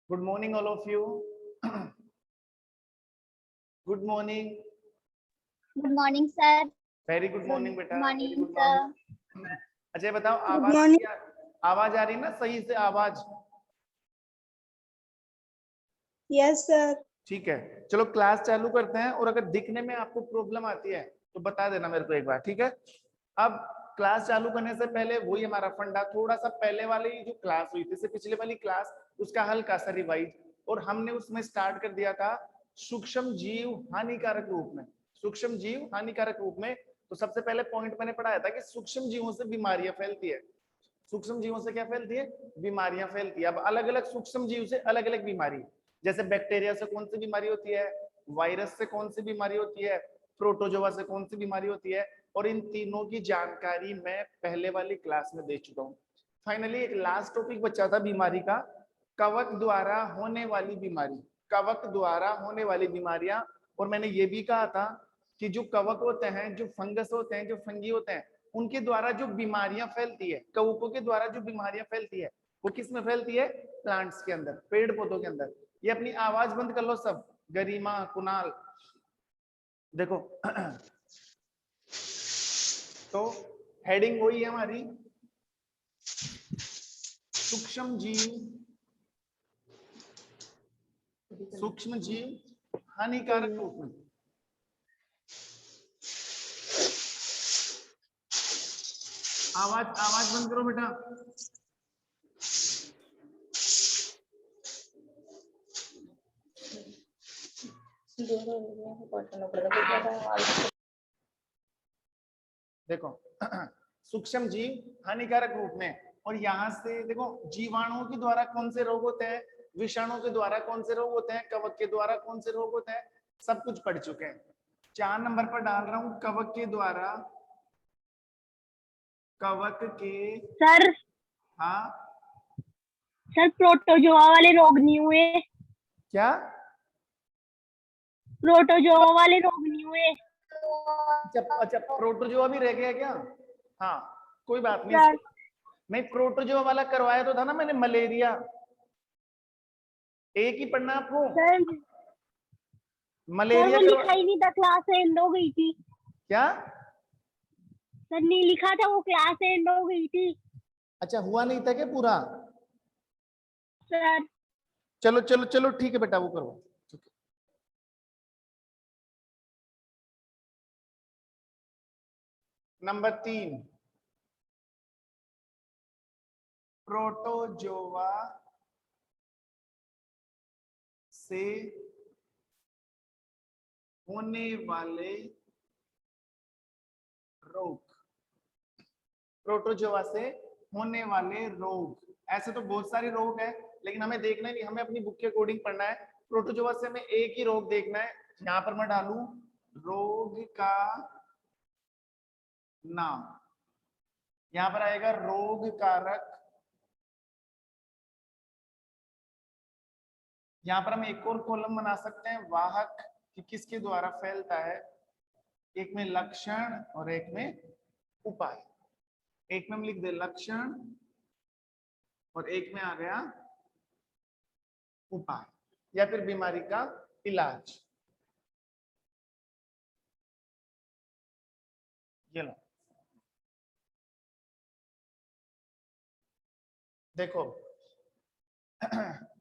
Good morning all of you. Good morning. Good morning sir. Very good morning बेटा, very morning good sir. Morning. अच्छा बताओ, good morning. आवाज आ रही है ना सही से आवाज? Yes sir. ठीक है, चलो क्लास चालू करते हैं। और अगर दिखने में आपको प्रॉब्लम आती है तो बता देना मेरे को एक बार, ठीक है? अब क्लास चालू करने से पहले वही हमारा फंडा, थोड़ा सा पहले वाली जो क्लास हुई थी, पिछले वाली क्लास, उसका हल्का सा रिवाइज। और हमने उसमें स्टार्ट कर दिया था सूक्ष्म जीव हानिकारक रूप में। सूक्ष्म जीव हानिकारक रूप में तो सबसे पहले पॉइंट मैंने पढ़ाया था कि सूक्ष्म जीवों से बीमारियां फैलती है। सूक्ष्म जीवों से क्या फैलती है? बीमारियां फैलती है। अब अलग अलग सूक्ष्म जीव से अलग अलग बीमारी, जैसे बैक्टीरिया से कौन सी बीमारी होती है, वायरस से कौन सी बीमारी होती है, प्रोटोजोआ से कौन सी बीमारी होती है, और इन तीनों की जानकारी मैं पहले वाली क्लास में दे चुका हूँ। फाइनली एक लास्ट टॉपिक बचा था बीमारी का, कवक द्वारा होने वाली बीमारी। कवक द्वारा होने वाली बीमारियां। और मैंने ये भी कहा था कि जो कवक होते हैं, जो फंगस होते हैं, जो फंगी होते हैं, उनके द्वारा जो बीमारियां फैलती है, कवकों के द्वारा जो बीमारियां फैलती है, वो किस में फैलती है? प्लांट्स के अंदर, पेड़ पौधों के अंदर। ये अपनी आवाज बंद कर लो सब, गरिमा, कुणाल, देखो। तो हेडिंग वही है हमारी, सूक्ष्म जीव, सूक्ष्म जीव हानिकारक रूप में। आवाज आवाज बंद करो बेटा। देखो, सूक्ष्म जीव हानिकारक रूप में। और यहाँ से देखो, जीवाणुओं के द्वारा कौन से रोग होते हैं, विषाणु के द्वारा कौन से रोग होते हैं, कवक के द्वारा कौन से रोग होते हैं, सब कुछ पढ़ चुके हैं। 4 नंबर पर डाल रहा हूं, कवक के द्वारा, कवक के, सर हाँ सर प्रोटोजोआ वाले रोग नहीं हुए? क्या? प्रोटोजोआ वाले रोग नहीं हुए? अच्छा अच्छा, प्रोटोजोआ भी रह गया क्या? हाँ, कोई बात नहीं। सर नहीं, प्रोटोजोआ वाला करवाया तो था ना मैंने, मलेरिया। एक ही पढ़ना आपको, सर मलेरिया वो लिखा ही नहीं था, क्लास एंड हो गई थी। क्या? सर नहीं लिखा था, वो क्लास एंड हो गई थी। अच्छा, हुआ नहीं था क्या पूरा? सर चलो चलो चलो, ठीक है बेटा, वो करो। ठीक है। नंबर 3, प्रोटोजोआ से होने वाले रोग। प्रोटोजोआ से होने वाले रोग, ऐसे तो बहुत सारे रोग हैं, लेकिन हमें देखना नहीं, हमें अपनी बुक के अकॉर्डिंग पढ़ना है। प्रोटोजोआ से हमें एक ही रोग देखना है। यहां पर मैं डालूं रोग का नाम, यहां पर आएगा रोग कारक। यहां पर हम एक और कॉलम बना सकते हैं, वाहक, कि किसके द्वारा फैलता है। एक में लक्षण और एक में उपाय। एक में हम लिख दे लक्षण और एक में आ गया उपाय, या फिर बीमारी का इलाज। ये लो, देखो।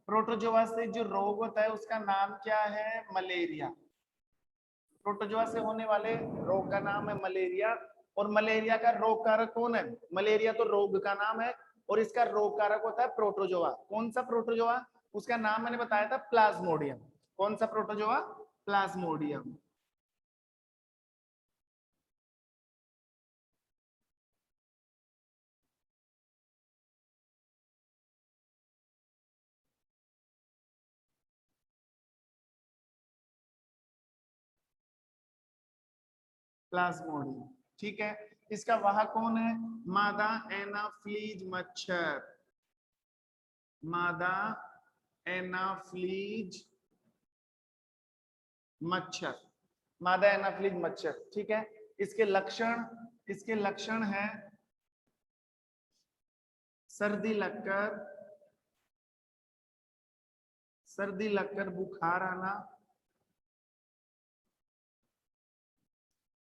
प्रोटोजोआ से जो रोग होता है उसका नाम क्या है? मलेरिया। प्रोटोजोआ से होने वाले रोग का नाम है मलेरिया। और मलेरिया का रोग कारक कौन है? मलेरिया तो रोग का नाम है, और इसका रोग कारक होता है प्रोटोजोआ। कौन सा प्रोटोजोआ? उसका नाम मैंने बताया था, प्लाज्मोडियम। कौन सा प्रोटोजोआ? प्लाज्मोडियम। प्लाज्मोडियम, ठीक है। इसका वाहक कौन है? मादा एनाफ्लीज मच्छर। मादा एनाफ्लीज मच्छर, मादा एनाफ्लीज मच्छर, ठीक है। इसके लक्षण है सर्दी लगकर सर्दी लगकर बुखार आना,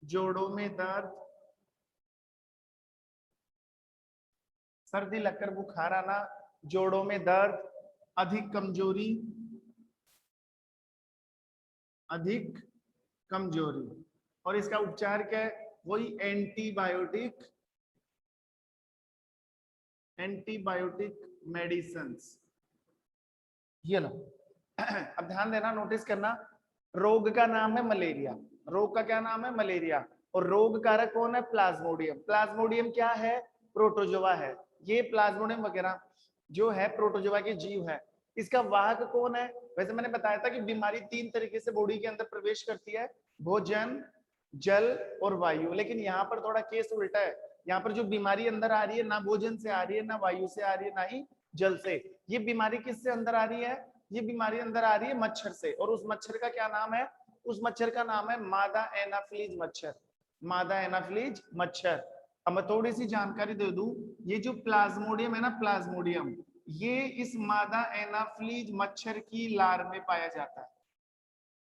जोड़ों में दर्द, सर्दी लगकर बुखार आना, जोड़ों में दर्द, अधिक कमजोरी, अधिक कमजोरी। और इसका उपचार क्या है? वही एंटीबायोटिक, एंटीबायोटिक मेडिसिन्स। ये लो। अब ध्यान देना, नोटिस करना, रोग का नाम है मलेरिया, रोग का क्या नाम है? मलेरिया। और रोग कारक कौन है? प्लाज्मोडियम। प्लाज्मोडियम क्या है? प्रोटोजोआ है। ये प्लाज्मोडियम वगैरह जो है प्रोटोजोआ के जीव है। इसका वाहक कौन है? वैसे मैंने बताया था कि बीमारी 3 तरीके से बॉडी के अंदर प्रवेश करती है, भोजन, जल और वायु। लेकिन यहाँ पर थोड़ा केस उल्टा है। यहाँ पर जो बीमारी अंदर आ रही है, ना भोजन से आ रही है, ना वायु से आ रही है, ना ही जल से। ये बीमारी किससे अंदर आ रही है? ये बीमारी अंदर आ रही है मच्छर से। और उस मच्छर का क्या नाम है? उस मच्छर का नाम है मादा एनाफ्लीज मच्छर। मादा एनाफ्लीज मच्छर। अब मैं थोड़ी सी जानकारी दे दूं, ये जो प्लाज्मोडियम है ना, प्लाज्मोडियम, ये इस मादा एनाफ्लीज मच्छर की लार में पाया जाता है।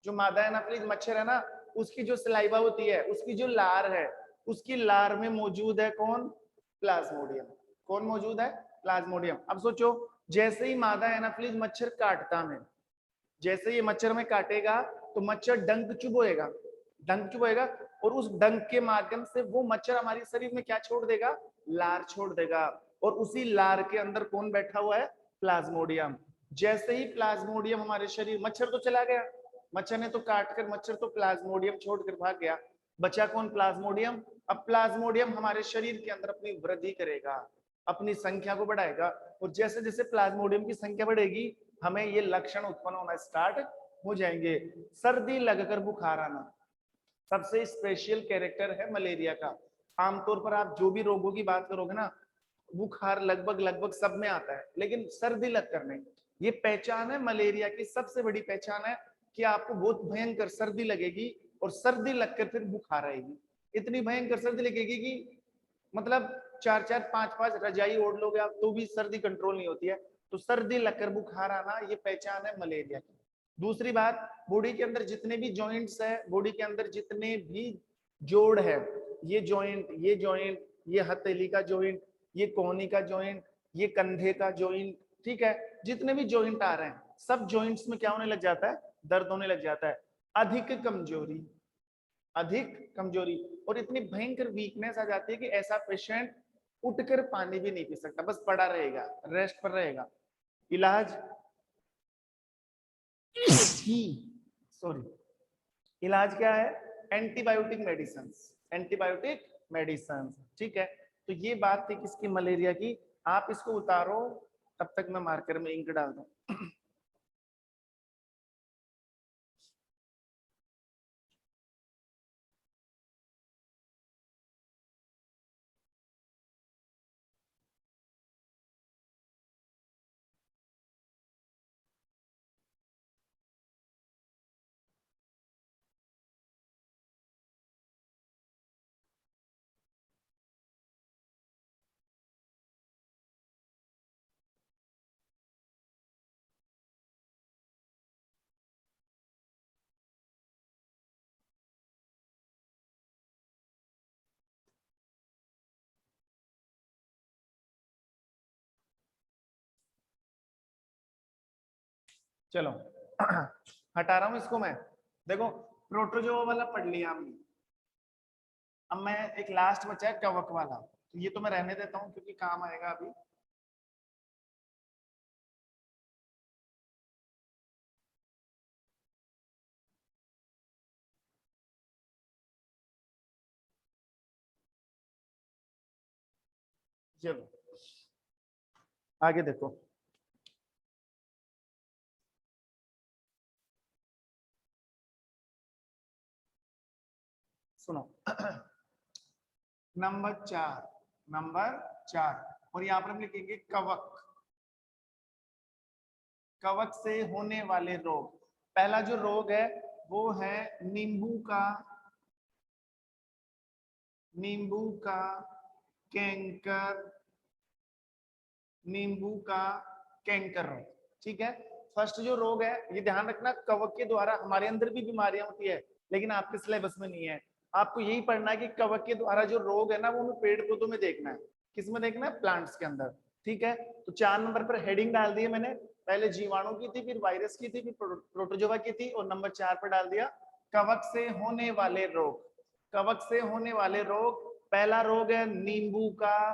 जो मादा एनाफ्लीज मच्छर है ना, उसकी जो सलाइवा होती है, उसकी जो लार है, उसकी लार में मौजूद है कौन? प्लाज्मोडियम। कौन मौजूद है? प्लाज्मोडियम। अब सोचो, जैसे ही मादा एनाफ्लीज मच्छर काटता में, जैसे ये मच्छर में काटेगा तो मच्छर डंक चुभोएगा, डंक चुभोएगा, और उस डंक के माध्यम से वो मच्छर हमारे शरीर में क्या छोड़ देगा? लार छोड़ देगा। और उसी लार के अंदर कौन बैठा हुआ है? प्लाज्मोडियम। जैसे ही प्लाज्मोडियम हमारे शरीर, मच्छर तो चला गया, मच्छर ने तो काट कर, मच्छर तो प्लाज्मोडियम छोड़कर भाग गया, बचा कौन? प्लाज्मोडियम। अब प्लाज्मोडियम हमारे शरीर के अंदर अपनी वृद्धि करेगा, अपनी संख्या को बढ़ाएगा। और जैसे जैसे प्लाज्मोडियम की संख्या बढ़ेगी, हमें ये लक्षण उत्पन्न होना स्टार्ट हो जाएंगे। सर्दी लगकर बुखार आना सबसे स्पेशल कैरेक्टर है मलेरिया का। आमतौर पर आप जो भी रोगों की बात करोगे ना, बुखार लगभग लगभग सब में आता है, लेकिन सर्दी लगकर नहीं। ये पहचान है मलेरिया की, सबसे बड़ी पहचान है कि आपको बहुत भयंकर सर्दी लगेगी और सर्दी लगकर फिर बुखार आएगी। इतनी भयंकर सर्दी लगेगी कि मतलब 4-4 5-5 रजाई ओढ़ लोगे आप तो भी सर्दी कंट्रोल नहीं होती है। तो सर्दी लगकर बुखार आना, ये पहचान है मलेरिया की। दूसरी बात, बॉडी के अंदर जितने भी जॉइंट्स है, बॉडी के अंदर जितने भी जोड़ है, ये जॉइंट, ये जॉइंट, ये हथेली का जॉइंट, ये कोहनी का जॉइंट, ये कंधे का जॉइंट, ठीक है, जितने भी जॉइंट आ रहे हैं, सब जॉइंट्स में क्या होने लग जाता है? दर्द होने लग जाता है। अधिक कमजोरी, अधिक कमजोरी, और इतनी भयंकर वीकनेस आ जाती है कि ऐसा पेशेंट उठकर पानी भी नहीं पी सकता, बस पड़ा रहेगा, रेस्ट पर रहेगा। इलाज सॉरी, इलाज क्या है? एंटीबायोटिक मेडिसिन, एंटीबायोटिक मेडिसिन, ठीक है। तो ये बात थी किसकी? मलेरिया की। आप इसको उतारो, तब तक मैं मार्कर में इंक डाल दूं। चलो हटा रहा हूं इसको मैं। देखो, प्रोटोजोआ वाला पढ़ लिया हमने। अब मैं एक लास्ट बचा है कवक वाला, तो ये तो मैं रहने देता हूँ क्योंकि काम आएगा अभी। चलो आगे देखो, सुनो। नंबर 4, नंबर 4, और यहाँ पर हम लिखेंगे कवक, कवक से होने वाले रोग। पहला जो रोग है वो है नींबू का, नींबू का कैंकर, नींबू का कैंकर रोग, ठीक है। फर्स्ट जो रोग है, ये ध्यान रखना, कवक के द्वारा हमारे अंदर भी बीमारियां होती है, लेकिन आपके सिलेबस में नहीं है। आपको यही पढ़ना है कि कवक के द्वारा जो रोग है ना, वो हमें पेड़ पौधों में देखना है। किस में देखना है? प्लांट्स के अंदर। ठीक है, तो 4 नंबर पर हेडिंग डाल दी है मैंने, पहले जीवाणु की थी, फिर वायरस की थी, फिर प्रोटोजोआ की थी, और नंबर 4 पर डाल दिया कवक से होने वाले रोग। कवक से होने वाले रोग, पहला रोग है नींबू का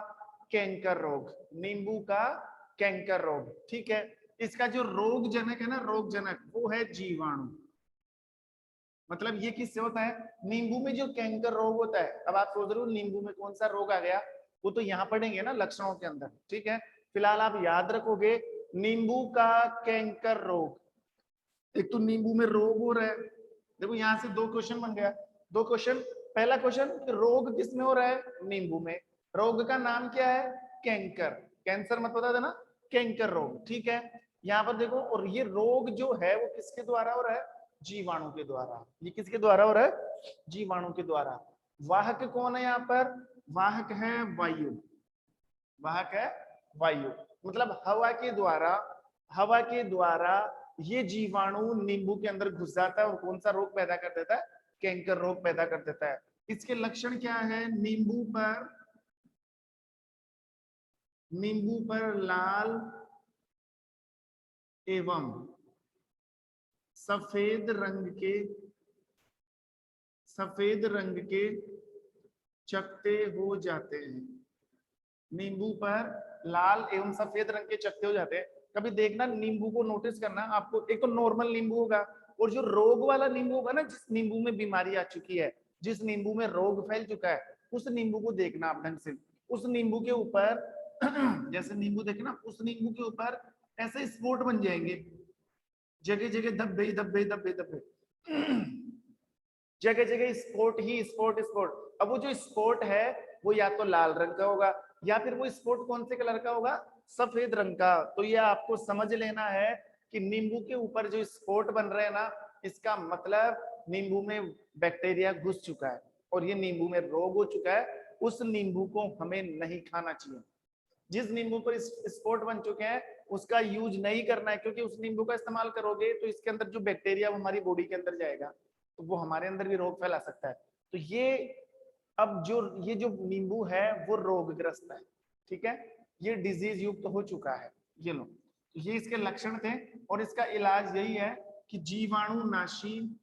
कैंकर रोग। नींबू का कैंकर रोग, ठीक है। इसका जो रोग जनक है ना, रोग जनक, वो है जीवाणु। मतलब ये किससे होता है? नींबू में जो कैंकर रोग होता है। अब आप सोच रहे हो नींबू में कौन सा रोग आ गया, वो तो यहाँ पढ़ेंगे ना लक्षणों के अंदर, ठीक है। फिलहाल आप याद रखोगे नींबू का कैंकर रोग। एक तो नींबू में रोग हो रहा है, देखो यहाँ से 2 क्वेश्चन बन गया। 2 क्वेश्चन, पहला क्वेश्चन रोग किस में हो रहा है? नींबू में। रोग का नाम क्या है? कैंकर। कैंसर मत बता देना, कैंकर रोग, ठीक है। यहाँ पर देखो, और ये रोग जो है वो किसके द्वारा हो रहा है? जीवाणु के द्वारा। ये किसके द्वारा हो रहा है? जीवाणु के द्वारा। वाहक कौन है यहाँ पर? वाहक है वायु। वाहक है वायु, मतलब हवा के द्वारा, हवा के द्वारा ये जीवाणु नींबू के अंदर घुस जाता है और कौन सा रोग पैदा कर देता है? कैंकर रोग पैदा कर देता है। इसके लक्षण क्या है? नींबू पर लाल एवं सफेद रंग के चकत्ते हो जाते हैं। नींबू पर लाल एवं सफेद रंग के चकत्ते हो जाते हैं। कभी देखना, नींबू को नोटिस करना आपको, एक तो नॉर्मल नींबू होगा, और जो रोग वाला नींबू होगा ना, जिस नींबू में बीमारी आ चुकी है, जिस नींबू में रोग फैल चुका है, उस नींबू को देखना आप ढंग से। उस नींबू के ऊपर जैसे नींबू देखे ना, उस नींबू के ऊपर ऐसे स्पॉट बन जाएंगे, जगह जगह धब्बे धब्बे धब्बे धब्बे, जगह जगह स्पॉट ही स्पॉट स्पॉट। अब वो जो स्पॉट है वो या तो लाल रंग का होगा, या फिर वो स्पॉट कौन से कलर का होगा? सफेद रंग का। तो ये आपको समझ लेना है कि नींबू के ऊपर जो स्पॉट बन रहे हैं ना, इसका मतलब नींबू में बैक्टीरिया घुस चुका है और ये नींबू में रोग हो चुका है। उस नींबू को हमें नहीं खाना चाहिए। जिस नींबू पर स्पॉट बन चुके हैं उसका यूज नहीं करना है, क्योंकि उस नींबू का इस्तेमाल करोगे तो इसके अंदर जो बैक्टीरिया हमारी बॉडी के अंदर जाएगा, तो वो हमारे अंदर भी रोग फैला सकता है। तो ये, अब ये जो नींबू है वो रोगग्रस्त है, ठीक है, ये डिजीज युक्त हो चुका है। ये लो, तो ये इसके लक्षण थे, और इसका इलाज यही है कि जीवाणुनाशी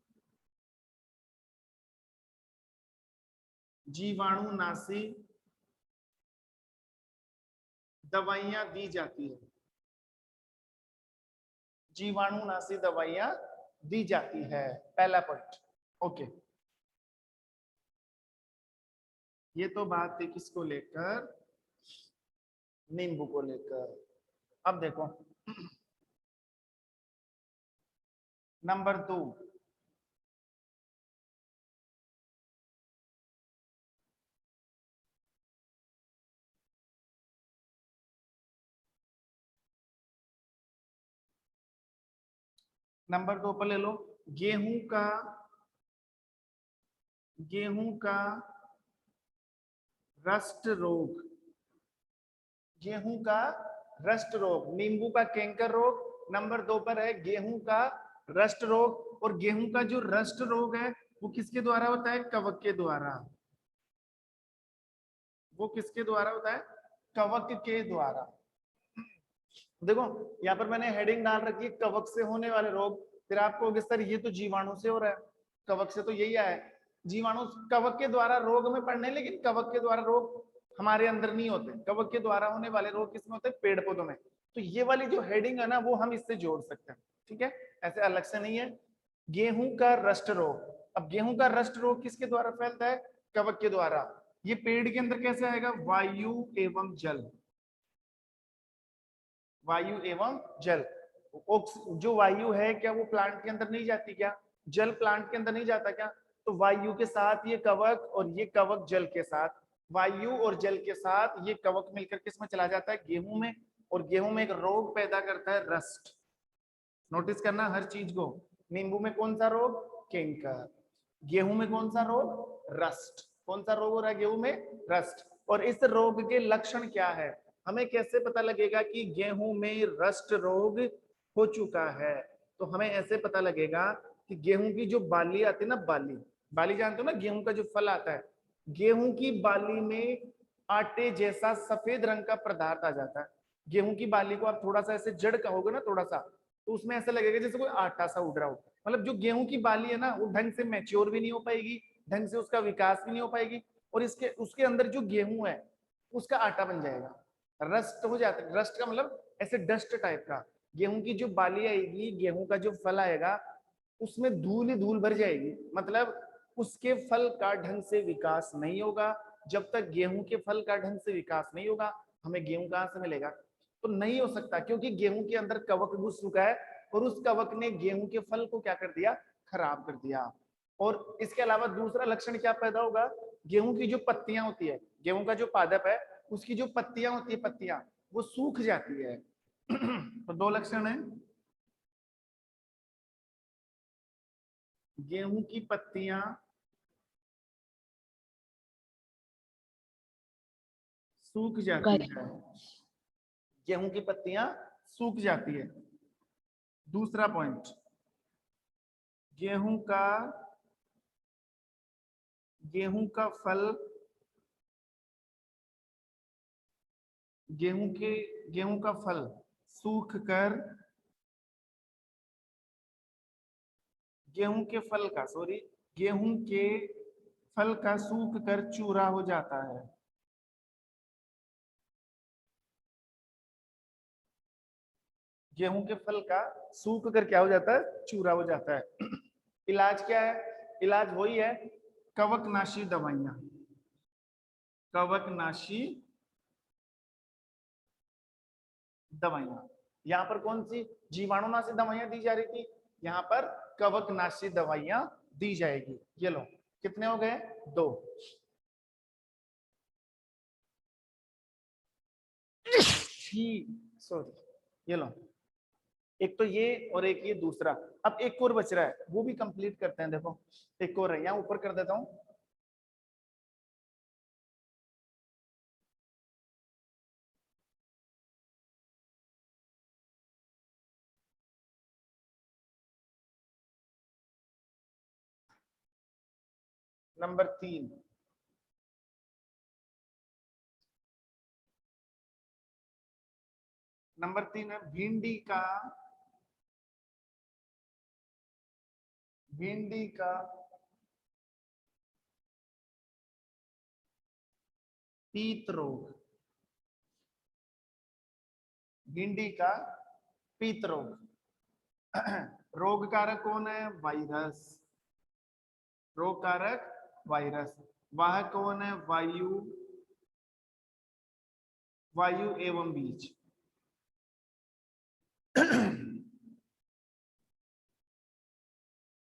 दवाइयां दी जाती है। जीवाणुनाशी दवाइयां दी जाती है, पहला पॉइंट। ओके, ये तो बात थी किसको लेकर? नींबू को लेकर। अब देखो नंबर 2, नंबर 2 पर ले लो, गेहूं का रस्ट रोग। गेहूं का रस्ट रोग, नींबू का कैंकर रोग, नंबर 2 पर है गेहूं का रस्ट रोग। और गेहूं का जो रस्ट रोग है वो किसके द्वारा होता है? कवक के द्वारा। वो किसके द्वारा होता है? कवक के द्वारा। देखो यहाँ पर मैंने हेडिंग डाल रखी है कवक से होने वाले रोग। फिर आपको होगा सर ये तो जीवाणु से हो रहा है, कवक से तो यही आया है। जीवाणु कवक के द्वारा रोग में पढ़ने, लेकिन कवक के द्वारा रोग हमारे अंदर नहीं होते। कवक के द्वारा होने वाले रोग किसमें होते हैं? पेड़ पौधों में। तो ये वाली जो हेडिंग है ना, वो हम इससे जोड़ सकते हैं, ठीक है, ऐसे अलग से नहीं है। गेहूं का रस्ट रोग, अब गेहूं का रस्ट रोग किसके द्वारा फैलता है? कवक के द्वारा। ये पेड़ के अंदर कैसे आएगा? वायु एवं जल। वायु एवं जल। जो वायु है क्या वो प्लांट के अंदर नहीं जाती क्या? जल प्लांट के अंदर नहीं जाता क्या? तो वायु के साथ ये कवक, और ये कवक जल के साथ, वायु और जल के साथ ये कवक मिलकर किसमें चला जाता है? गेहूं में। और गेहूं में एक रोग पैदा करता है, रस्ट। नोटिस करना हर चीज को। नींबू में कौन सा रोग? कैंकर। गेहूं में कौन सा रोग? रस्ट। कौन सा रोग हो रहा है गेहूं में? रस्ट। और इस रोग के लक्षण क्या है? हमें कैसे पता लगेगा कि गेहूं में रस्ट रोग हो चुका है। तो हमें ऐसे पता लगेगा कि गेहूं की जो बाली आती है ना, बाली बाली जानते हो ना, गेहूं का जो फल आता है, गेहूं की बाली में आटे जैसा सफेद रंग का पदार्थ आ जाता है। गेहूं की बाली को आप थोड़ा सा ऐसे जड़ कहोगे ना थोड़ा सा, तो उसमें ऐसा लगेगा जैसे कोई आटा सा उड़ रहा हो। मतलब जो गेहूं की बाली है ना, वो ढंग से मैच्योर भी नहीं हो पाएगी, ढंग से उसका विकास भी नहीं हो पाएगी, और इसके उसके अंदर जो गेहूं है उसका आटा बन जाएगा, रस्ट हो जाता है। रस्ट का मतलब ऐसे डस्ट टाइप का। गेहूं की जो बाली आएगी, गेहूं का जो फल आएगा, उसमें धूल ही धूल भर जाएगी। मतलब उसके फल का ढंग से विकास नहीं होगा। जब तक गेहूं के फल का ढंग से विकास नहीं होगा, हमें गेहूं कहां से मिलेगा? तो नहीं हो सकता, क्योंकि गेहूं के अंदर कवक घुस चुका है, और उस कवक ने गेहूं के फल को क्या कर दिया? खराब कर दिया। और इसके अलावा दूसरा लक्षण क्या पैदा होगा? गेहूं की जो पत्तियां होती है, गेहूं का जो पादप है, उसकी जो पत्तियां होती है, पत्तियां वो सूख जाती है। तो दो लक्षण है, गेहूं की पत्तियां सूख जाती है, गेहूं की पत्तियां सूख जाती है। दूसरा पॉइंट, गेहूं का फल, गेहूं का फल सूख कर, गेहूं के फल का सॉरी गेहूं के फल का सूख कर चूरा हो जाता है। गेहूं के फल का सूख कर क्या हो जाता है? चूरा हो जाता है। इलाज क्या है? इलाज वही है, कवकनाशी दवाइयां, कवकनाशी दवाइयां। यहाँ पर कौन सी जीवाणुनाशी दवाइयां दी जा रही थी? यहाँ पर कवकनाशी दवाइयां दी जाएगी। ये लो, कितने हो गए? 2। सॉरी, ये लो, एक तो ये और एक ये दूसरा। अब एक और बच रहा है, वो भी कंप्लीट करते हैं। देखो एक और है, यहाँ ऊपर कर देता हूँ। नंबर 3, नंबर 3 है भिंडी का पीत रोग। भिंडी का पीत रोग। रोग कारक कौन है? वायरस। रोग कारक वायरस। वाहक कौन है? वायु एवं बीज।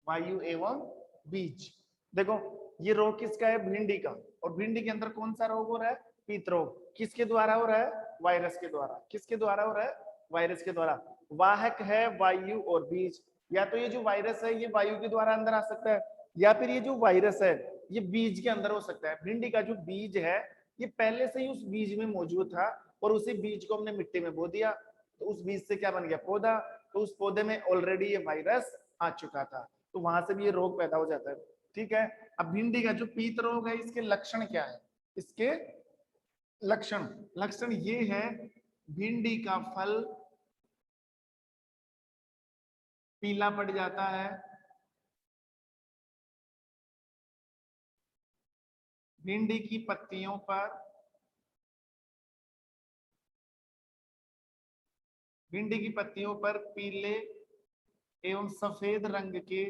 वायु एवं बीज। देखो ये रोग किसका है? भिंडी का। और भिंडी के अंदर कौन सा रोग हो रहा है? पीत रोग। किसके द्वारा हो रहा है? वायरस के द्वारा। किसके द्वारा हो रहा है? वायरस के द्वारा। वाहक है वायु और बीज। या तो ये जो वायरस है ये वायु के द्वारा अंदर आ सकता है, या फिर ये जो वायरस है ये बीज के अंदर हो सकता है। भिंडी का जो बीज है ये पहले से ही उस बीज में मौजूद था, और उसी बीज को हमने मिट्टी में बो दिया, तो उस बीज से क्या बन गया? पौधा। तो उस पौधे में ऑलरेडी ये वायरस आ चुका था, तो वहां से भी ये रोग पैदा हो जाता है। ठीक है। अब भिंडी का जो पीत रोग है, इसके लक्षण क्या है? इसके लक्षण लक्षण ये है, भिंडी का फल पीला पड़ जाता है, भिंडी की पत्तियों पर पीले एवं सफेद रंग के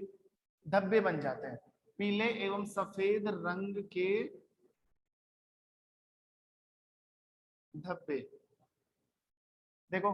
धब्बे बन जाते हैं। पीले एवं सफेद रंग के धब्बे। देखो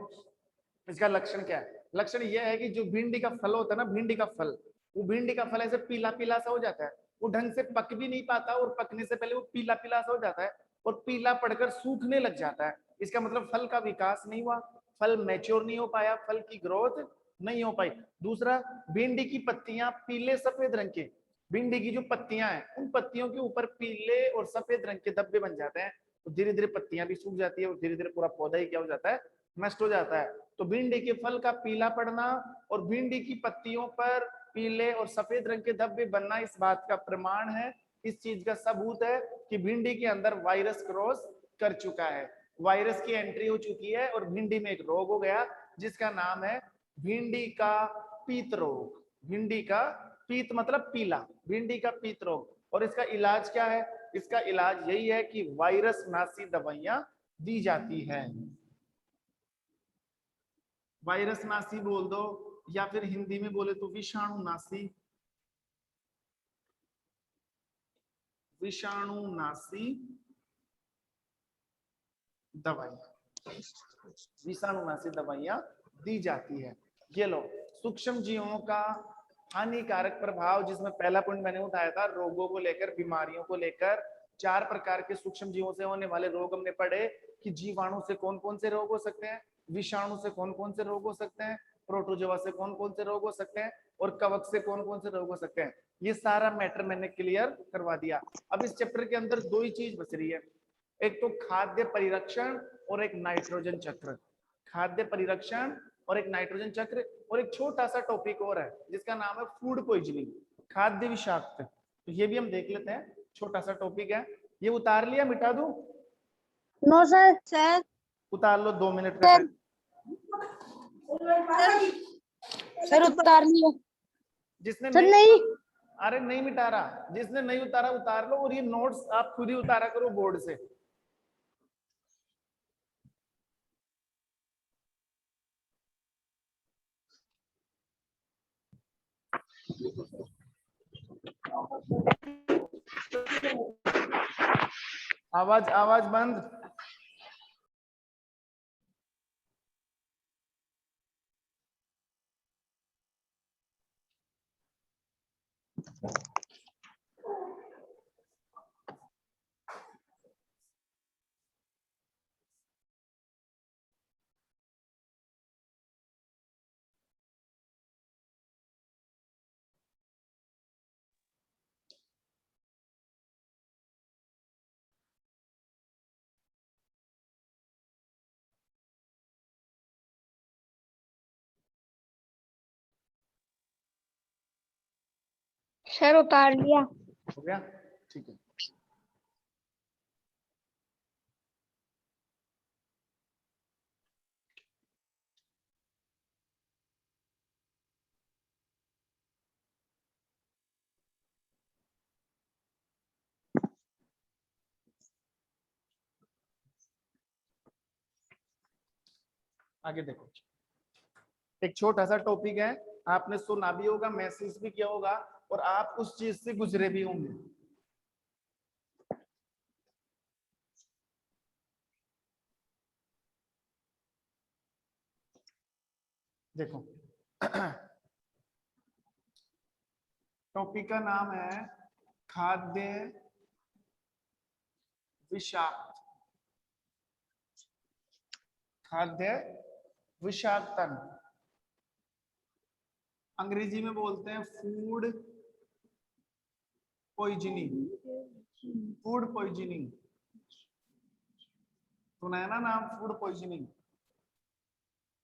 इसका लक्षण क्या है? लक्षण यह है कि जो भिंडी का फल होता है ना, भिंडी का फल, वो भिंडी का फल ऐसे पीला पीला सा हो जाता है। वो ढंग से पक भी नहीं पाता, और पकने से पहले वो पीला पीला सा हो जाता है, और पीला पड़कर सूखने लग जाता है। इसका मतलब फल का विकास नहीं हुआ, फल मैच्योर नहीं हो पाया, फल की ग्रोथ नहीं हो पाई। दूसरा, भिंडी की पत्तियां पीले सफेद रंग के, भिंडी की जो पत्तियां हैं उन पत्तियों के ऊपर पीले और सफेद रंग के धब्बे बन जाते हैं। तो धीरे धीरे पत्तियां भी सूख जाती है, और धीरे धीरे पूरा पौधा ही क्या हो जाता है? नष्ट हो जाता है। तो भिंडी के फल का पीला पड़ना और भिंडी की पत्तियों पर पीले और सफेद रंग के धब्बे बनना इस बात का प्रमाण है, इस चीज का सबूत है कि भिंडी के अंदर वायरस क्रॉस कर चुका है, वायरस की एंट्री हो चुकी है और भिंडी में एक रोग हो गया जिसका नाम है भिंडी का पीत रोग। भिंडी का पीत मतलब पीला, भिंडी का पीत रोग। और इसका इलाज क्या है? इसका इलाज यही है कि वायरस नाशी दवाइयां दी जाती है। वायरस नाशी बोल दो या फिर हिंदी में बोले तो विषाणु नाशी, विषाणु नाशी दवाइयां, विषाणु नाशी दवाइयां दी जाती है। ये लो, सूक्ष्म जीवों का हानिकारक प्रभाव, जिसमें पहला पॉइंट मैंने उठाया था रोगों को लेकर, बीमारियों को लेकर। 4 प्रकार के सूक्ष्म जीवों से होने वाले रोग हमने पढ़े कि जीवाणु से कौन कौन से रोग हो सकते हैं, विषाणु से कौन कौन से रोग हो सकते हैं, प्रोटोजोआ से कौन कौन से रोग हो सकते हैं और कवक से कौन कौन से रोग हो सकते हैं। ये सारा मैटर मैंने क्लियर करवा दिया। अब इस चैप्टर के अंदर 2 ही चीज बच रही है, एक तो खाद्य परिरक्षण और एक नाइट्रोजन चक्र। खाद्य परिरक्षण और एक नाइट्रोजन चक्र, और एक छोटा सा टॉपिक और है जिसका नाम है फूड पॉइजनिंग, खाद्य विषाक्त। तो ये भी हम देख लेते हैं, छोटा सा टॉपिक है। ये उतार लिया, मिटा दूं? No sir. सर उतार लो 2 मिनट का। सर उतार लिया। जिसने सर नहीं, अरे नहीं मिटा रहा, जिसने नहीं उतारा उतार लो, और ये नोट्स आप खुद ही उतारा करो बोर्ड से। आवाज आवाज बंद। सर उतार लिया। हो गया? ठीक है। आगे देखो, एक छोटा सा टॉपिक है, आपने सुना भी होगा, मैसेज भी किया होगा, और आप उस चीज से गुजरे भी होंगे। देखो टॉपिक का नाम है खाद्य विषाक्त, खाद्य विषाक्तन। अंग्रेजी में बोलते हैं फूड पॉइजनिंग, फूड पॉइजनिंग। सुना है ना नाम, फूड पॉइजनिंग?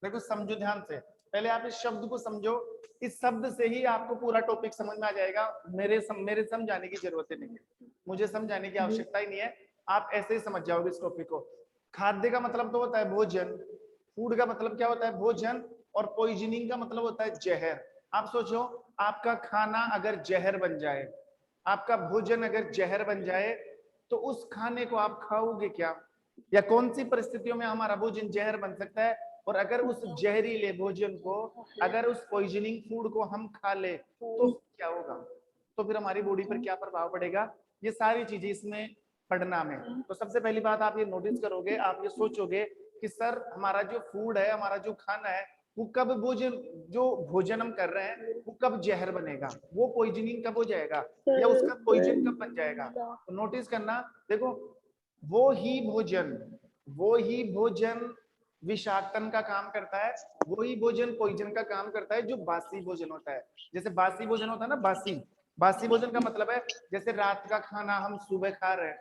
देखो समझो ध्यान से, पहले आप इस शब्द को समझो, इस शब्द से ही आपको पूरा टॉपिक समझ में आ जाएगा। मेरे समझाने की जरूरत ही नहीं है, मुझे समझाने की आवश्यकता ही नहीं है, आप ऐसे ही समझ जाओगे इस टॉपिक को। खाद्य का मतलब तो होता है भोजन, फूड का मतलब क्या होता है? भोजन, और पॉइजनिंग का मतलब होता है जहर। आप सोचो, आपका खाना अगर जहर बन जाए, आपका भोजन अगर जहर बन जाए, तो उस खाने को आप खाओगे क्या? या कौन सी परिस्थितियों में हमारा भोजन जहर बन सकता है? और अगर उस जहरीले भोजन को, अगर उस पॉइजनिंग फूड को हम खा ले तो क्या होगा? तो फिर हमारी बॉडी पर क्या प्रभाव पड़ेगा? ये सारी चीजें इसमें पढ़ना में। तो सबसे पहली बात आप ये नोटिस करोगे, आप ये सोचोगे कि सर हमारा जो फूड है, हमारा जो खाना है, वो कब भोजन, जो भोजन हम कर रहे हैं वो कब जहर बनेगा, वो पॉइजनिंग कब हो जाएगा, या उसका पॉइजन कब बन जाएगा? तो नोटिस करना, देखो वो ही भोजन विषाक्तन का काम करता है, वही भोजन पॉइजन का काम करता है जो बासी भोजन होता है। जैसे बासी भोजन होता है ना, बासी भोजन का मतलब है जैसे रात का खाना हम सुबह खा रहे हैं,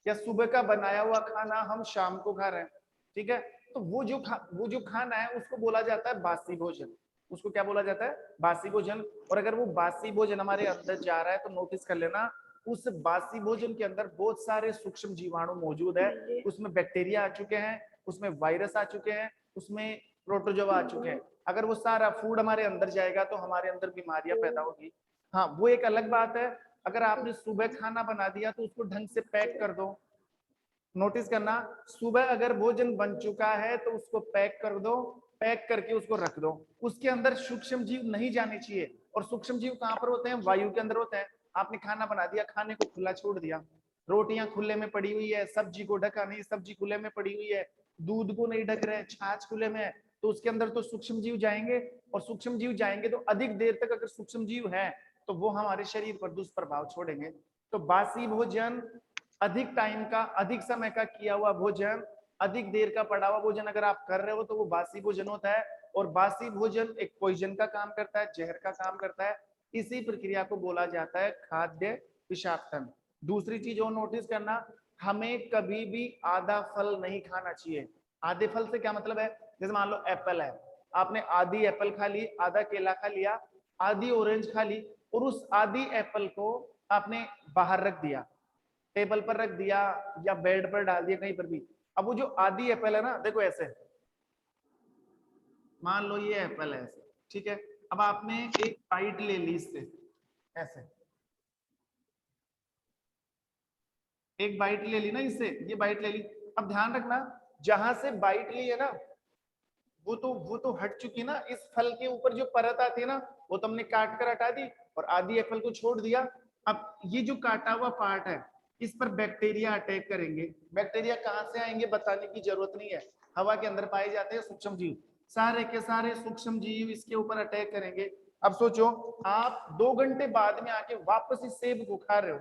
या सुबह का बनाया हुआ खाना हम शाम को खा रहे हैं, ठीक है? तो वो जो खाना है उसको बोला जाता है बासी भोजन। उसको क्या बोला जाता है? बासी भोजन। और अगर वो बासी भोजन हमारे अंदर जा रहा है तो नोटिस कर लेना, उस बासी भोजन के अंदर बहुत सारे सूक्ष्म जीवाणु मौजूद है। उसमें बैक्टीरिया आ चुके हैं, उसमें वायरस आ चुके हैं, उसमें प्रोटोजोआ आ चुके हैं। अगर वो सारा फूड हमारे अंदर जाएगा तो हमारे अंदर बीमारियां पैदा होगी। हाँ, वो एक अलग बात है। अगर आपने सुबह खाना बना दिया तो उसको ढंग से पैक कर दो। नोटिस करना, सुबह अगर भोजन बन चुका है तो उसको पैक कर दो, पैक करके उसको रख दो। उसके अंदर सूक्ष्म जीव नहीं जाने चाहिए। और सूक्ष्म जीव कहां पर होते हैं? वायु के अंदर होते हैं। आपने खाना बना दिया, खाने को खुला छोड़ दिया, रोटियां खुले में पड़ी हुई है, सब्जी को ढका नहीं, सब्जी खुले में पड़ी हुई है, दूध को नहीं ढक रहे, छाछ खुले में है, तो उसके अंदर तो सूक्ष्म जीव जाएंगे। और सूक्ष्म जीव जाएंगे तो अधिक देर तक अगर सूक्ष्म जीव है तो वो हमारे शरीर पर दुष्प्रभाव छोड़ेंगे। तो बासी भोजन, अधिक टाइम का, अधिक समय का किया हुआ भोजन, अधिक देर का पड़ा हुआ भोजन अगर आप कर रहे हो तो वो बासी भोजन होता है। और बासी भोजन एक पॉइजन का काम करता है, जहर का काम करता है। इसी प्रक्रिया को बोला जाता है खाद्य विषाक्तन। दूसरी चीज और नोटिस करना, हमें कभी भी आधा फल नहीं खाना चाहिए। आधे फल से क्या मतलब है? जैसे मान लो एप्पल है, आपने आधी एप्पल खा ली, आधा केला खा लिया, आधी ऑरेंज खा ली, और उस आधी एप्पल को आपने बाहर रख दिया, टेबल पर रख दिया या बेड पर डाल दिया, कहीं पर भी। अब वो जो आधी एप्पल है ना, देखो ऐसे, मान लो ये एप्पल है ऐसे, ठीक है। अब आपने एक बाइट ले ली इससे, ऐसे एक बाइट ले ली ना इससे, ये बाइट ले ली। अब ध्यान रखना, जहां से बाइट ली है ना, वो तो हट चुकी ना। इस फल के ऊपर जो परत आती है ना, वो तो हमने काट कर हटा दी और आधी एप्पल को छोड़ दिया। अब ये जो काटा हुआ पार्ट है, इस पर बैक्टीरिया अटैक करेंगे। बैक्टीरिया कहाँ से आएंगे बताने की जरूरत नहीं है, हवा के अंदर पाए जाते हैं सूक्ष्म जीव। सारे के सारे सूक्ष्म जीव इसके ऊपर अटैक करेंगे। अब सोचो, आप 2 घंटे बाद में आके वापस इस सेब को खा रहे हो,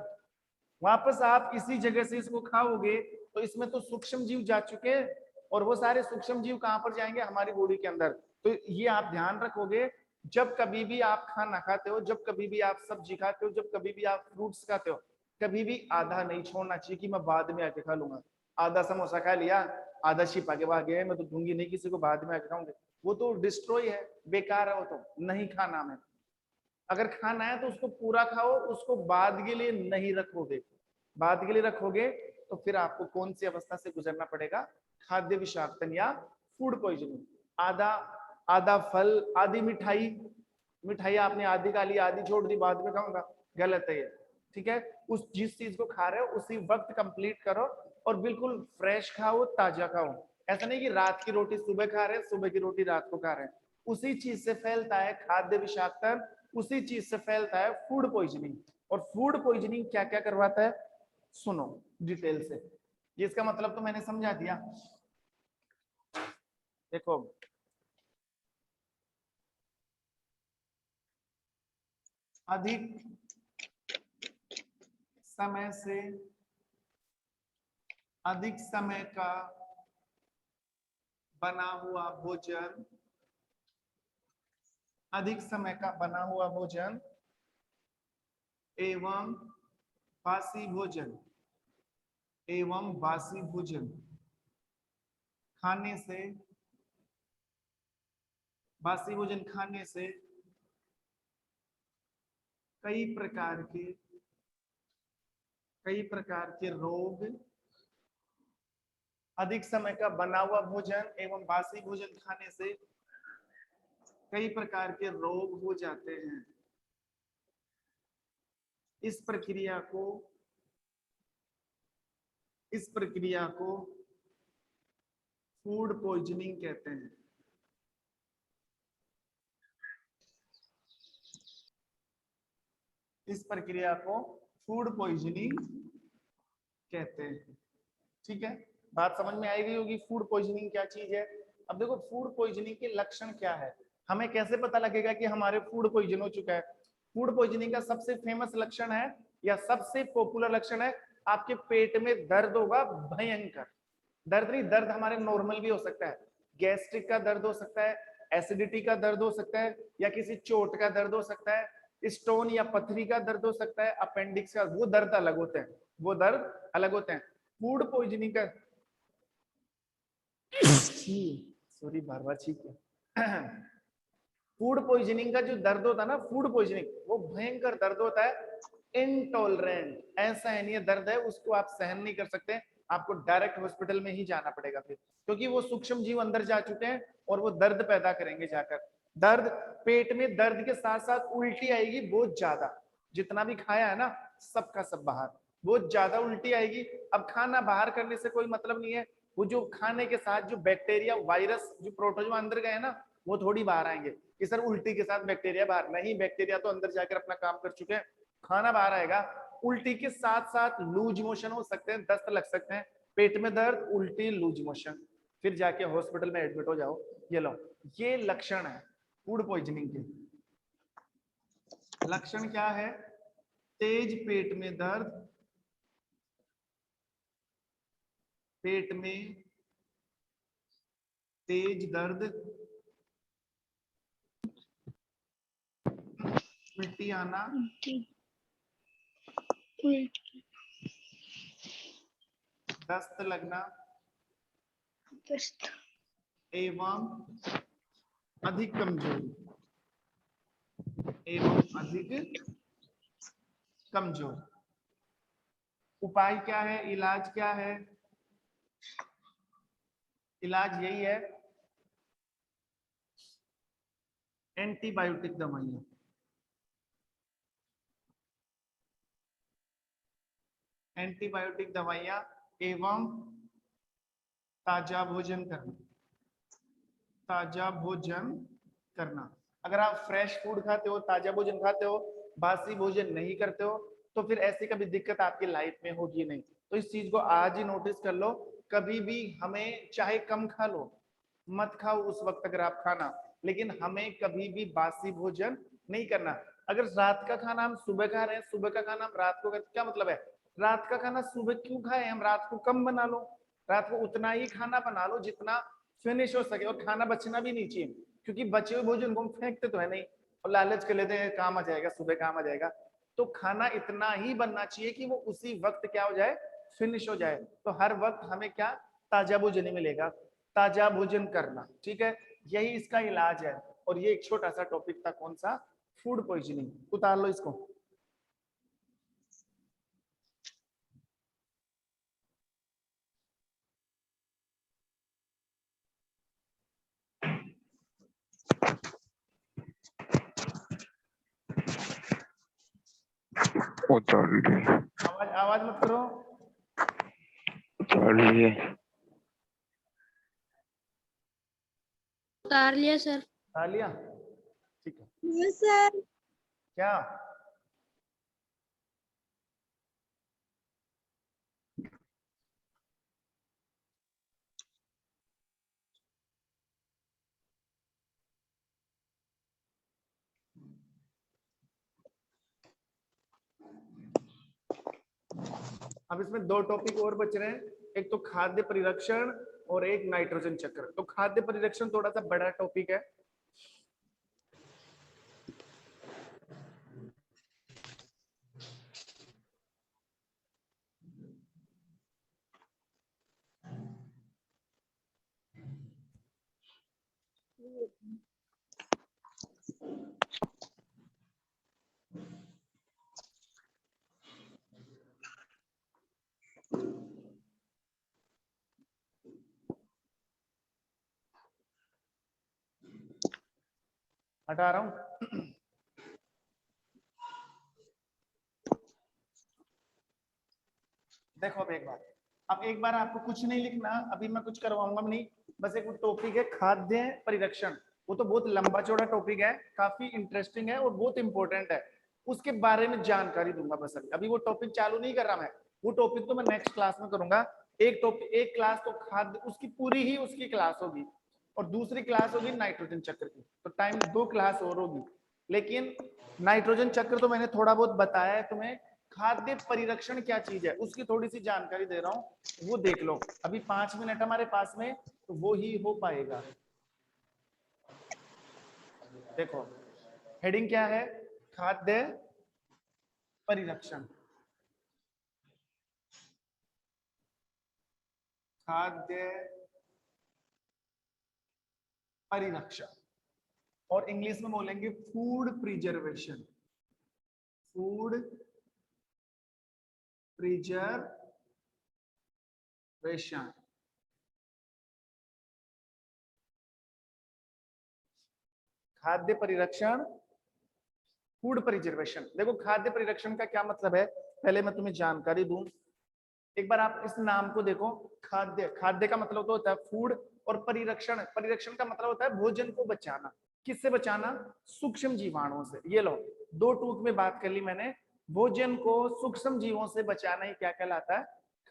वापस आप इसी जगह से इसको खाओगे, तो इसमें तो सूक्ष्म जीव जा चुके हैं। और वो सारे सूक्ष्म जीव कहां पर जाएंगे? हमारी बॉडी के अंदर। तो ये आप ध्यान रखोगे, जब कभी भी आप खाना खाते हो, जब कभी भी आप सब्जी खाते हो, जब कभी भी आप फ्रूट्स खाते हो, कभी भी आधा नहीं छोड़ना चाहिए कि मैं बाद में आके खा लूंगा। आधा समोसा खा लिया, आधा छिपा के भाग गया, मैं तो दूंगी नहीं किसी को, बाद में आके खाऊंगे। वो तो डिस्ट्रॉय है, बेकार है, वो तो नहीं खाना हमें। अगर खाना है तो उसको पूरा खाओ, उसको बाद के लिए नहीं रखोगे। बाद के लिए रखोगे तो फिर आपको कौन सी अवस्था से गुजरना पड़ेगा? खाद्य विषाक्तन या फूड पॉइजनिंग। आधा आधा फल, आधी मिठाई, मिठाई आपने आधी खा ली, आधी छोड़ दी, बाद में खाऊंगा, गलत है ये। ठीक है, उस जिस चीज को खा रहे हो उसी वक्त कंप्लीट करो, और बिल्कुल फ्रेश खाओ, ताजा खाओ। ऐसा नहीं कि रात की रोटी सुबह खा रहे हैं, सुबह की रोटी रात को खा रहे हैं। उसी चीज से फैलता है खाद्य विषाक्तन, उसी चीज से फैलता है फूड पॉइजनिंग। और फूड पॉइजनिंग क्या क्या करवाता है, सुनो डिटेल से। ये इसका मतलब तो मैंने समझा दिया। देखो, अधिक समय से अधिक समय का बना हुआ भोजन, अधिक समय का बना हुआ भोजन एवं बासी भोजन, एवं बासी भोजन खाने से, बासी भोजन खाने से कई प्रकार के रोग, अधिक समय का बना हुआ भोजन एवं बासी भोजन खाने से कई प्रकार के रोग हो जाते हैं। इस प्रक्रिया को फूड पॉइजनिंग कहते हैं। इस प्रक्रिया को फूड पॉइजनिंग कहते हैं। ठीक है, बात समझ में आई गई होगी फूड पॉइजनिंग क्या चीज है। अब देखो, फूड पॉइजनिंग के लक्षण क्या है, हमें कैसे पता लगेगा कि हमारे फूड पॉइजन हो चुका है? फूड पॉइजनिंग का सबसे फेमस लक्षण है या सबसे पॉपुलर लक्षण है, आपके पेट में दर्द होगा, भयंकर दर्द। नहीं, दर्द हमारे नॉर्मल भी हो सकता है, गैस्ट्रिक का दर्द हो सकता है, एसिडिटी का दर्द हो सकता है, या किसी चोट का दर्द हो सकता है, स्टोन या पथरी का दर्द हो सकता है, अपेंडिक्स का, वो दर्द अलग होते हैं, वो दर्द अलग होते हैं। फूड पॉइजनिंग का छी, सॉरी बार बार छी क्या। फूड पॉइजनिंग का जो दर्द होता है ना, फूड पॉइजनिंग, वो भयंकर दर्द होता है, इनटॉलरेंट, असहनीय दर्द है, उसको आप सहन नहीं कर सकते, आपको डायरेक्ट हॉस्पिटल में ही जाना पड़ेगा फिर, क्योंकि वो सूक्ष्म जीव अंदर जा चुके हैं और वो दर्द पैदा करेंगे जाकर। दर्द, पेट में दर्द के साथ साथ उल्टी आएगी बहुत ज्यादा, जितना भी खाया है ना सबका सब बाहर, बहुत ज्यादा उल्टी आएगी। अब खाना बाहर करने से कोई मतलब नहीं है, वो जो खाने के साथ जो बैक्टीरिया वायरस जो प्रोटोजोआ अंदर गए ना, वो थोड़ी बाहर आएंगे कि सर उल्टी के साथ बैक्टीरिया बाहर, नहीं, बैक्टीरिया तो अंदर जाकर अपना काम कर चुके हैं, खाना बाहर आएगा। उल्टी के साथ साथ लूज मोशन हो सकते हैं, दस्त लग सकते हैं, पेट में दर्द, उल्टी, लूज मोशन, फिर जाके हॉस्पिटल में एडमिट हो जाओ। ये लो, ये लक्षण है फूड पॉइजनिंग के। लक्षण क्या है? तेज पेट में दर्द, पेट में तेज दर्द, उल्टी आना, दस्त लगना एवं अधिक कमजोरी, एवं अधिक कमजोर। उपाय क्या है, इलाज क्या है? इलाज यही है, एंटीबायोटिक दवाइयां, एंटीबायोटिक दवाइयां एवं ताजा भोजन करना, ताजा भोजन करना। अगर आप फ्रेश फूड खाते हो, ताजा भोजन खाते हो, बासी भोजन नहीं करते हो, तो फिर ऐसी कभी दिक्कत आपकी लाइफ में होगी नहीं। तो इस चीज को आज ही नोटिस कर लो, कभी भी हमें चाहे कम खा लो, मत खाओ उस वक्त अगर आप खाना, लेकिन हमें कभी भी बासी भोजन नहीं करना। अगर रात का खाना हम सुबह खा रहे हैं, सुबह का खाना हम रात को करते, क्या मतलब है? रात का खाना सुबह क्यों खाएं हम? रात को कम बना लो, रात को उतना ही खाना बना लो जितना फिनिश हो सके, और खाना बचना भी नहीं चाहिए, क्योंकि बचे हुए भोजन को हम फेंकते तो है नहीं, और लालच कर लेते हैं काम आ जाएगा, सुबह काम आ जाएगा। तो खाना इतना ही बनना चाहिए कि वो उसी वक्त क्या हो जाए, फिनिश हो जाए। तो हर वक्त हमें क्या, ताजा भोजन ही मिलेगा, ताजा भोजन करना, ठीक है, यही इसका इलाज है। और ये एक छोटा सा टॉपिक था, कौन सा? Food poisoning. उतार लो इसको। आवाज आवाज मत करो। उतार लिया सर। उतार लिया, ठीक है। Yes sir. क्या? अब इसमें दो टॉपिक और बच रहे हैं, एक तो खाद्य परिरक्षण और एक नाइट्रोजन चक्र। तो खाद्य परिरक्षण थोड़ा सा बड़ा टॉपिक है, हटा रहा हूं। देखो अब एक बार आपको कुछ नहीं लिखना, अभी मैं कुछ करवाऊंगा नहीं, बस एक टॉपिक है खाद्य परिरक्षण। वो तो बहुत लंबा चौड़ा टॉपिक है, काफी इंटरेस्टिंग है और बहुत इंपॉर्टेंट है, उसके बारे में जानकारी दूंगा बस। अभी वो टॉपिक चालू नहीं कर रहा मैं, वो टॉपिक तो मैं नेक्स्ट क्लास में करूंगा। एक टॉपिक, एक क्लास तो खाद्य, उसकी पूरी ही उसकी क्लास होगी, और दूसरी क्लास होगी नाइट्रोजन चक्र की, तो टाइम 2 क्लास और होगी। लेकिन नाइट्रोजन चक्र तो मैंने थोड़ा बहुत बताया है तुम्हें, खाद्य परिरक्षण क्या चीज है उसकी थोड़ी सी जानकारी दे रहा हूं, वो देख लो। अभी 5 मिनट हमारे पास में, तो वो ही हो पाएगा। देखो हेडिंग क्या है, खाद्य परिरक्षण, खाद्य परिरक्षण, और इंग्लिश में बोलेंगे फूड प्रिजर्वेशन, फूड प्रिजर्वेशन। खाद्य परिरक्षण, फूड प्रिजर्वेशन। देखो खाद्य परिरक्षण का क्या मतलब है, पहले मैं तुम्हें जानकारी दूं। एक बार आप इस नाम को देखो, खाद्य, खाद्य का मतलब तो होता है फूड, और परिरक्षण, परिरक्षण का मतलब होता है भोजन को बचाना। किससे बचाना? सूक्ष्म जीवाणुओं से। ये लो, दो टूक में बात कर ली मैंने। भोजन को सूक्ष्म जीवों से बचाना ही क्या कहलाता है?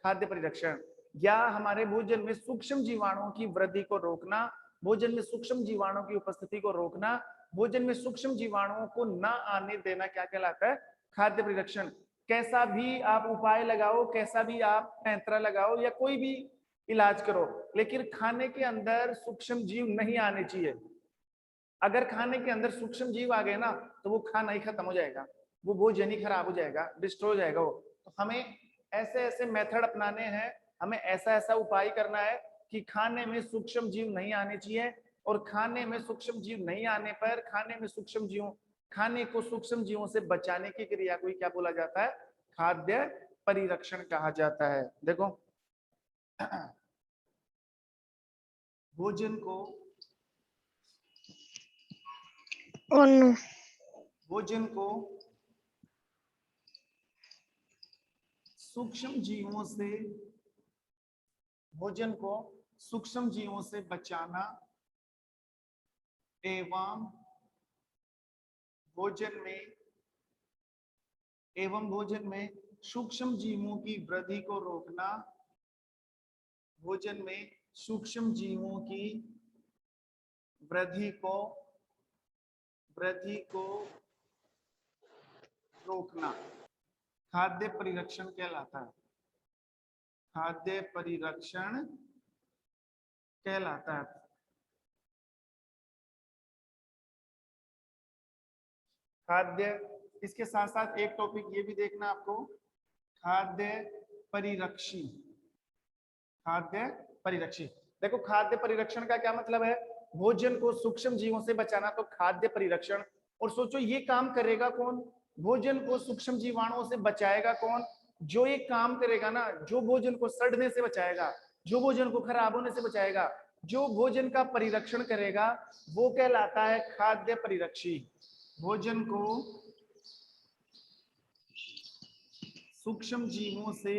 खाद्य परिरक्षण। या हमारे भोजन में सूक्ष्म जीवाणुओं की वृद्धि को रोकना, भोजन में सूक्ष्म जीवाणुओं की उपस्थिति को रोकना, भोजन में सूक्ष्म जीवाणुओं को ना आने देना क्या कहलाता है? खाद्य परिरक्षण। कैसा भी आप उपाय लगाओ, कैसा भी आप पैंतरा लगाओ या कोई भी इलाज करो, लेकिन खाने के अंदर सूक्ष्म जीव नहीं आने चाहिए। अगर खाने के अंदर सूक्ष्म जीव आ गए ना, तो वो खाना ही खत्म हो जाएगा, वो भोजन ही खराब हो जाएगा, डिस्ट्रॉय हो जाएगा वो। तो हमें ऐसे ऐसे मेथड अपनाने हैं, हमें ऐसा ऐसा उपाय करना है कि खाने में सूक्ष्म जीव नहीं आने चाहिए, और खाने में सूक्ष्म जीव नहीं आने पर खाने में सूक्ष्म जीवों, खाने को सूक्ष्म जीवों से बचाने की क्रिया को क्या बोला जाता है? खाद्य परिरक्षण कहा जाता है। देखो भोजन को, भोजन को सूक्ष्म जीवों से, भोजन को सूक्ष्म जीवों से बचाना एवं भोजन में सूक्ष्म जीवों की वृद्धि को रोकना, भोजन में सूक्ष्म जीवों की वृद्धि को रोकना खाद्य परिरक्षण कहलाता है। खाद्य परिरक्षण कहलाता है। खाद्य, इसके साथ साथ एक टॉपिक ये भी देखना आपको, खाद्य परिरक्षी। खाद्य परिरक्षी, देखो खाद्य परिरक्षण का क्या मतलब है? भोजन को सूक्ष्म जीवों से बचाना, तो खाद्य परिरक्षण। और सोचो ये काम करेगा कौन? भोजन को सूक्ष्म जीवाणुओं से बचाएगा कौन? जो ये काम करेगा ना, जो भोजन को सड़ने से बचाएगा, जो भोजन को खराब होने से बचाएगा, जो भोजन का परिरक्षण करेगा, वो कहलाता है खाद्य परिरक्षी। भोजन को सूक्ष्म जीवों से,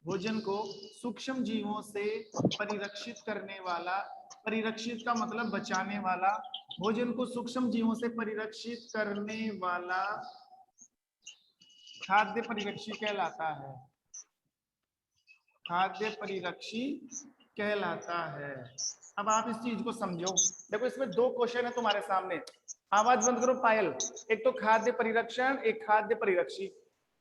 भोजन को सूक्ष्म जीवों से परिरक्षित करने वाला, परिरक्षित का मतलब बचाने वाला, भोजन को सूक्ष्म जीवों से परिरक्षित करने वाला खाद्य परिरक्षी कहलाता है। खाद्य परिरक्षी कहलाता है। अब आप इस चीज को समझो। देखो इसमें दो क्वेश्चन है तुम्हारे सामने, आवाज बंद करो पायल। एक तो खाद्य परिरक्षण, एक खाद्य परिरक्षी।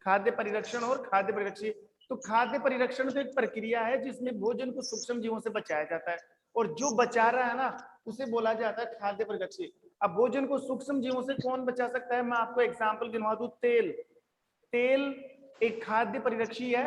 खाद्य परिरक्षण और खाद्य परिरक्षी। तो खाद्य परिरक्षण तो एक प्रक्रिया है जिसमें भोजन को सूक्ष्म जीवों से बचाया जाता है, और जो बचा रहा है ना उसे बोला जाता है खाद्य परिरक्षी। अब भोजन को सूक्ष्म जीवों से कौन बचा सकता है? मैं आपको एग्जाम्पल गिनवा दूं। तेल, तेल एक खाद्य परिरक्षी है।